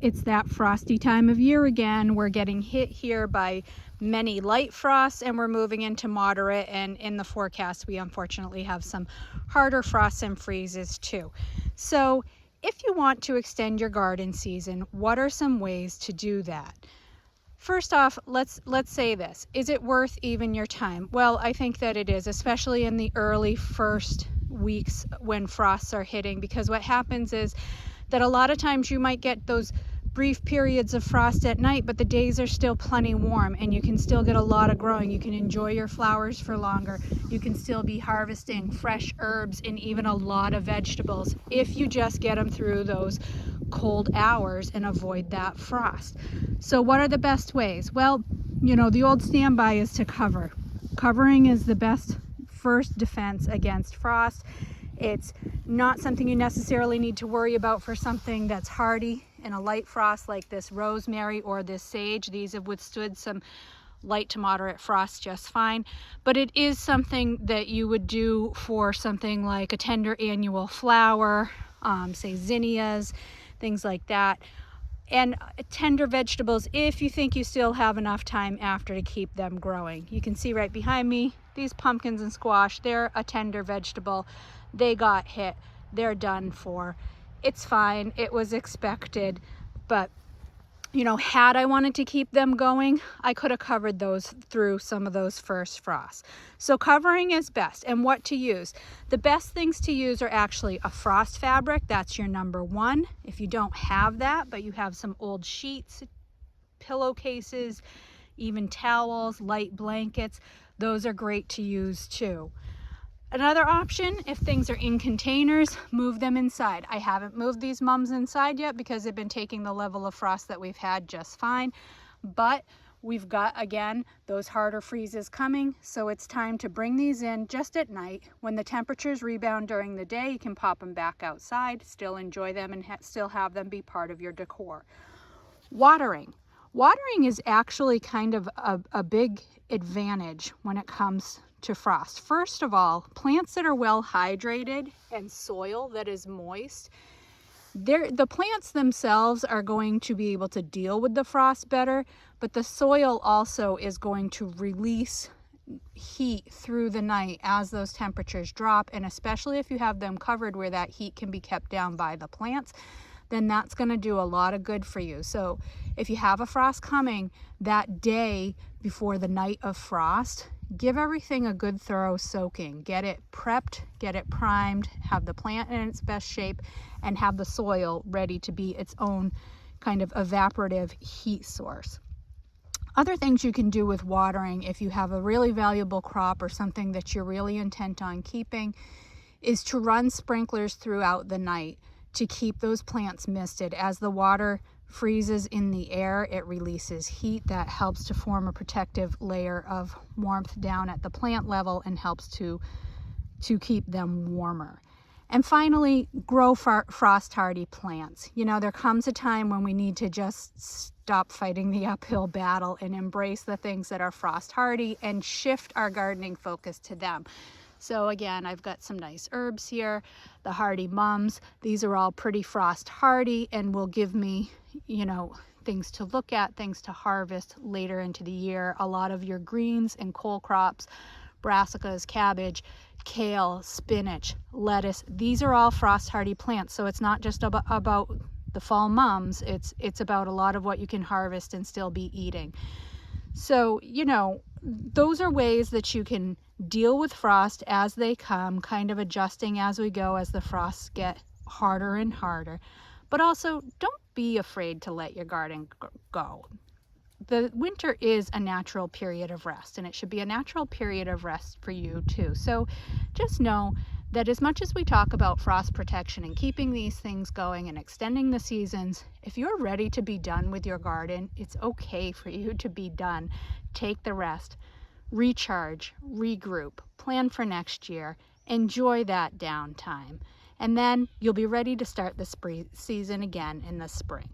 It's that frosty time of year again. We're getting hit here by many light frosts and we're moving into moderate, and in the forecast we unfortunately have some harder frosts and freezes too. So if you want to extend your garden season, what are some ways to do that? First off, let's say this. Is it worth even your time? Well, I think that it is, especially in the early first weeks when frosts are hitting, because what happens is that a lot of times you might get those brief periods of frost at night, but the days are still plenty warm and you can still get a lot of growing. You can enjoy your flowers for longer. You can still be harvesting fresh herbs and even a lot of vegetables if you just get them through those cold hours and avoid that frost. So what are the best ways? Well, you know, the old standby is to cover. Covering is the best first defense against frost. It's not something you necessarily need to worry about for something that's hardy in a light frost like this rosemary or this sage. These have withstood some light to moderate frost just fine, but it is something that you would do for something like a tender annual flower, say zinnias, things like that, and tender vegetables if you think you still have enough time after to keep them growing. You can see right behind me, these pumpkins and squash, they're a tender vegetable. They got hit, they're done for. It's fine, it was expected, but you know, had I wanted to keep them going, I could have covered those through some of those first frosts. So covering is best. And what to use? The best things to use are actually a frost fabric. That's your number one. If you don't have that, but you have some old sheets, pillowcases, even towels, light blankets, those are great to use too. Another option, if things are in containers, move them inside. I haven't moved these mums inside yet because they've been taking the level of frost that we've had just fine. But we've got, again, those harder freezes coming. So it's time to bring these in just at night. When the temperatures rebound during the day, you can pop them back outside, still enjoy them and still have them be part of your decor. Watering. Watering is actually kind of a big advantage when it comes to frost. First of all, plants that are well hydrated and soil that is moist, the plants themselves are going to be able to deal with the frost better, but the soil also is going to release heat through the night as those temperatures drop, and especially if you have them covered where that heat can be kept down by the plants, then that's going to do a lot of good for you. So if you have a frost coming, that day before the night of frost, give everything a good thorough soaking. Get it prepped, get it primed, have the plant in its best shape, and have the soil ready to be its own kind of evaporative heat source. Other things you can do with watering if you have a really valuable crop or something that you're really intent on keeping is to run sprinklers throughout the night to keep those plants misted. As the water freezes in the air, it releases heat that helps to form a protective layer of warmth down at the plant level and helps to keep them warmer. And finally, grow frost hardy plants. You know, there comes a time when we need to just stop fighting the uphill battle and embrace the things that are frost hardy and shift our gardening focus to them. So again, I've got some nice herbs here, the hardy mums. These are all pretty frost hardy and will give me, you know, things to look at, things to harvest later into the year. A lot of your greens and cole crops, brassicas, cabbage, kale, spinach, lettuce, these are all frost hardy plants. So it's not just about the fall mums, it's about a lot of what you can harvest and still be eating. So, you know, those are ways that you can deal with frost as they come, kind of adjusting as we go as the frosts get harder and harder. But also, don't be afraid to let your garden go. The winter is a natural period of rest, and it should be a natural period of rest for you too. So just know that as much as we talk about frost protection and keeping these things going and extending the seasons, if you're ready to be done with your garden, it's okay for you to be done. Take the rest, recharge, regroup, plan for next year, enjoy that downtime, and then you'll be ready to start the season again in the spring.